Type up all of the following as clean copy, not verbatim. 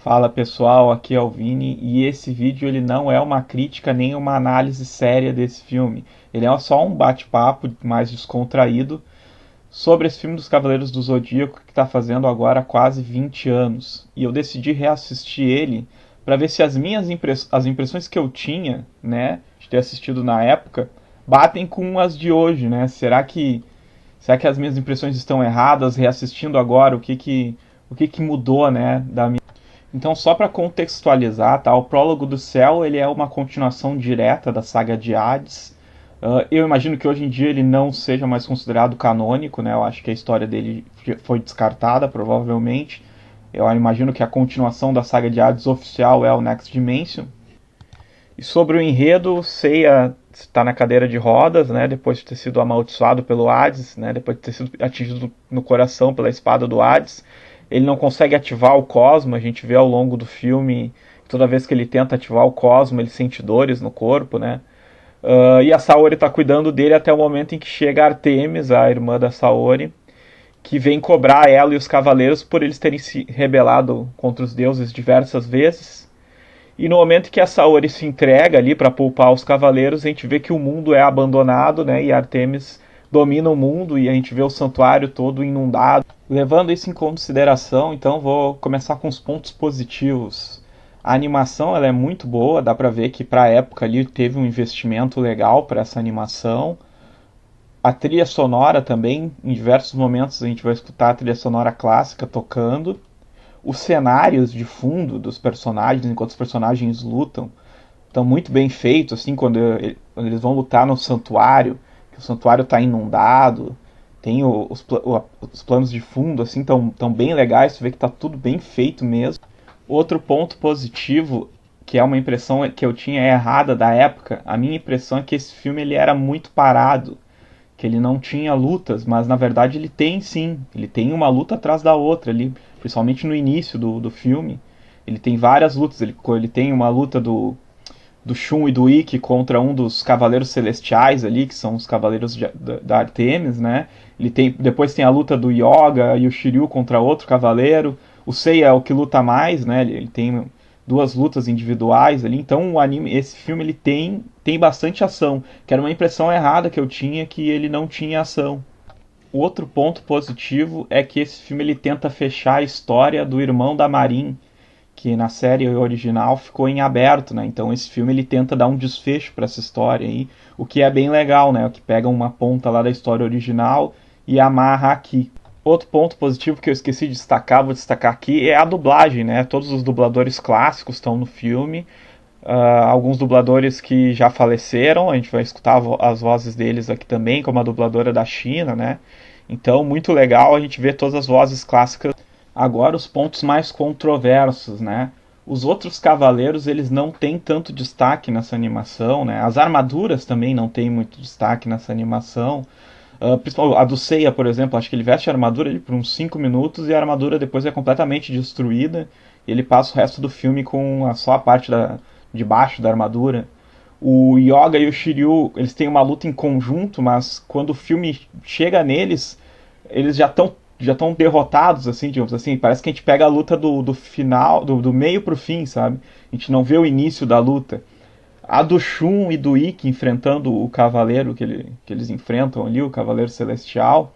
Fala pessoal, aqui é o Vini e esse vídeo ele não é uma crítica nem uma análise séria desse filme. Ele é só um bate-papo mais descontraído sobre esse filme dos Cavaleiros do Zodíaco que está fazendo agora quase 20 anos. E eu decidi reassistir ele para ver se as impressões que eu tinha, né, de ter assistido na época, batem com as de hoje, né? Será que as minhas impressões estão erradas reassistindo agora? O que que mudou, né, da minha. Então, só para contextualizar, tá? O Prólogo do Céu ele é uma continuação direta da saga de Hades. Eu imagino que hoje em dia ele não seja mais considerado canônico, né? Eu acho que a história dele foi descartada, provavelmente. Eu imagino que a continuação da saga de Hades oficial é o Next Dimension. E sobre o enredo, Seiya está na cadeira de rodas, né? Depois de ter sido amaldiçoado pelo Hades, né? Depois de ter sido atingido no coração pela espada do Hades. Ele não consegue ativar o Cosmo, a gente vê ao longo do filme, toda vez que ele tenta ativar o Cosmo, ele sente dores no corpo, né? E a Saori está cuidando dele até o momento em que chega a Artemis, a irmã da Saori, que vem cobrar ela e os cavaleiros por eles terem se rebelado contra os deuses diversas vezes. E no momento que a Saori se entrega ali para poupar os cavaleiros, a gente vê que o mundo é abandonado, né? E Artemis domina o mundo e a gente vê o santuário todo inundado. Levando isso em consideração, então vou começar com os pontos positivos. A animação ela é muito boa, dá para ver que para a época ali teve um investimento legal para essa animação. A trilha sonora também, em diversos momentos a gente vai escutar a trilha sonora clássica tocando. Os cenários de fundo dos personagens, enquanto os personagens lutam, estão muito bem feitos, assim, quando eles vão lutar no santuário, que o santuário está inundado, tem os planos de fundo, assim, tão bem legais, você vê que está tudo bem feito mesmo. Outro ponto positivo, que é uma impressão que eu tinha errada da época, a minha impressão é que esse filme ele era muito parado, que ele não tinha lutas, mas na verdade ele tem sim, ele tem uma luta atrás da outra ali, principalmente no início do filme. Ele tem várias lutas, ele tem uma luta do Shun e do Ikki contra um dos Cavaleiros Celestiais ali, que são os Cavaleiros da Artemis, né? Depois tem a luta do Yoga e o Shiryu contra outro cavaleiro. O Seiya é o que luta mais, né? Ele tem duas lutas individuais ali. Então esse filme ele tem bastante ação, que era uma impressão errada que eu tinha, que ele não tinha ação. O outro ponto positivo é que esse filme ele tenta fechar a história do irmão da Marin, que na série original ficou em aberto, né? Então esse filme ele tenta dar um desfecho para essa história aí, o que é bem legal, né? O que pega uma ponta lá da história original e amarra aqui. Outro ponto positivo que eu esqueci de destacar, vou destacar aqui, é a dublagem, né? Todos os dubladores clássicos estão no filme, alguns dubladores que já faleceram, a gente vai escutar as vozes deles aqui também, como a dubladora da China, né? Então, muito legal a gente ver todas as vozes clássicas. Agora, os pontos mais controversos, né? Os outros cavaleiros, eles não têm tanto destaque nessa animação, né? As armaduras também não têm muito destaque nessa animação. A do Seiya, por exemplo, acho que ele veste a armadura ali por uns 5 minutos e a armadura depois é completamente destruída. E ele passa o resto do filme com só a parte de baixo da armadura. O Yoga e o Shiryu, eles têm uma luta em conjunto, mas quando o filme chega neles, eles já estão derrotados, assim, digamos assim. Parece que a gente pega a luta do final, do meio pro fim, sabe? A gente não vê o início da luta. A do Shun e do Ikki enfrentando o cavaleiro que eles enfrentam ali, o Cavaleiro Celestial,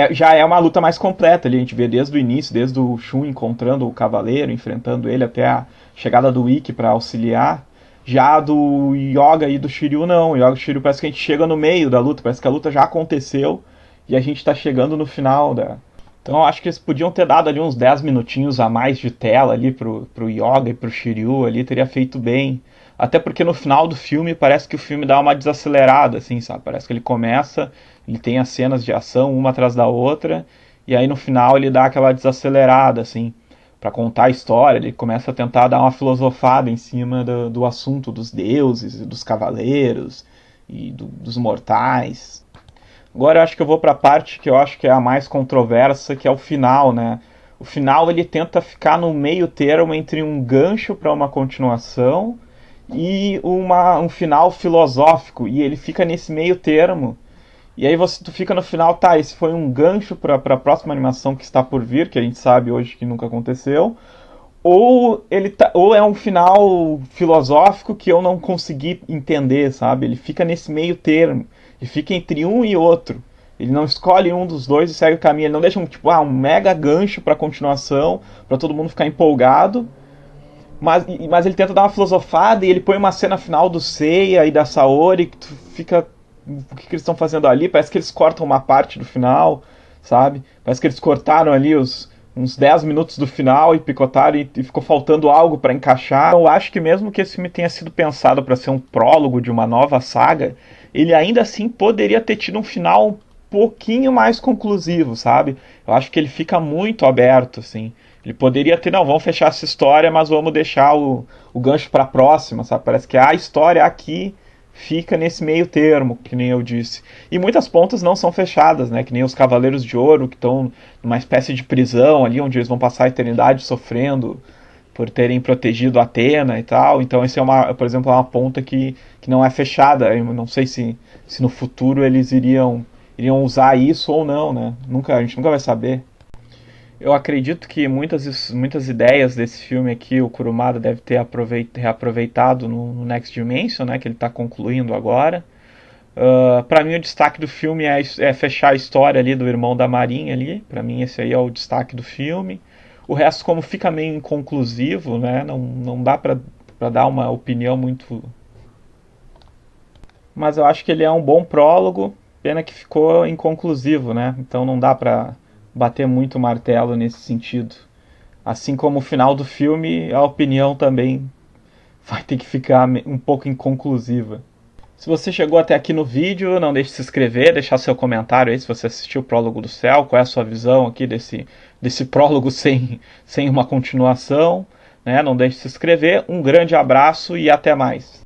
já é uma luta mais completa ali. A gente vê desde o início, desde o Shun encontrando o cavaleiro, enfrentando ele até a chegada do Ikki para auxiliar. Já do Yoga e do Shiryu não. O Yoga e o Shiryu parece que a gente chega no meio da luta, parece que a luta já aconteceu e a gente está chegando no final da. Então eu acho que eles podiam ter dado ali uns 10 minutinhos a mais de tela ali pro Yoga e pro Shiryu ali, teria feito bem. Até porque no final do filme parece que o filme dá uma desacelerada, assim, sabe? Parece que ele começa, ele tem as cenas de ação uma atrás da outra, e aí no final ele dá aquela desacelerada, assim, para contar a história. Ele começa a tentar dar uma filosofada em cima do assunto dos deuses, dos cavaleiros e dos mortais. Agora eu acho que eu vou para a parte que eu acho que é a mais controversa, que é o final, né? O final ele tenta ficar no meio termo entre um gancho para uma continuação e um final filosófico, e ele fica nesse meio termo. E aí tu fica no final, tá, esse foi um gancho para a próxima animação que está por vir, que a gente sabe hoje que nunca aconteceu, ou é um final filosófico que eu não consegui entender, sabe? Ele fica nesse meio termo. Ele fica entre um e outro. Ele não escolhe um dos dois e segue o caminho. Ele não deixa um mega gancho pra continuação, pra todo mundo ficar empolgado. Mas ele tenta dar uma filosofada e ele põe uma cena final do Seiya e da Saori que tu fica. O que eles estão fazendo ali? Parece que eles cortam uma parte do final, sabe? Parece que eles cortaram ali uns 10 minutos do final e picotaram e ficou faltando algo para encaixar. Eu acho que mesmo que esse filme tenha sido pensado para ser um prólogo de uma nova saga, ele ainda assim poderia ter tido um final um pouquinho mais conclusivo, sabe? Eu acho que ele fica muito aberto, assim. Ele poderia ter, não, vamos fechar essa história, mas vamos deixar o gancho para a próxima, sabe? Parece que a história aqui fica nesse meio termo, que nem eu disse. E muitas pontas não são fechadas, né? Que nem os Cavaleiros de Ouro, que estão numa espécie de prisão ali, onde eles vão passar a eternidade sofrendo por terem protegido Atena e tal. Então esse é por exemplo, uma ponta que não é fechada. Eu não sei se no futuro eles iriam usar isso ou não, né? A gente nunca vai saber. Eu acredito que muitas ideias desse filme aqui o Kurumada deve ter reaproveitado no Next Dimension, né, que ele está concluindo agora. Para mim o destaque do filme é fechar a história ali do irmão da Marinha ali. Para mim esse aí é o destaque do filme. O resto, como fica meio inconclusivo, né, não dá para dar uma opinião muito. Mas eu acho que ele é um bom prólogo. Pena que ficou inconclusivo, né? Então não dá para bater muito o martelo nesse sentido. Assim como o final do filme, a opinião também vai ter que ficar um pouco inconclusiva. Se você chegou até aqui no vídeo, não deixe de se inscrever, deixar seu comentário aí se você assistiu o Prólogo do Céu, qual é a sua visão aqui desse prólogo sem uma continuação. Né? Não deixe de se inscrever, um grande abraço e até mais.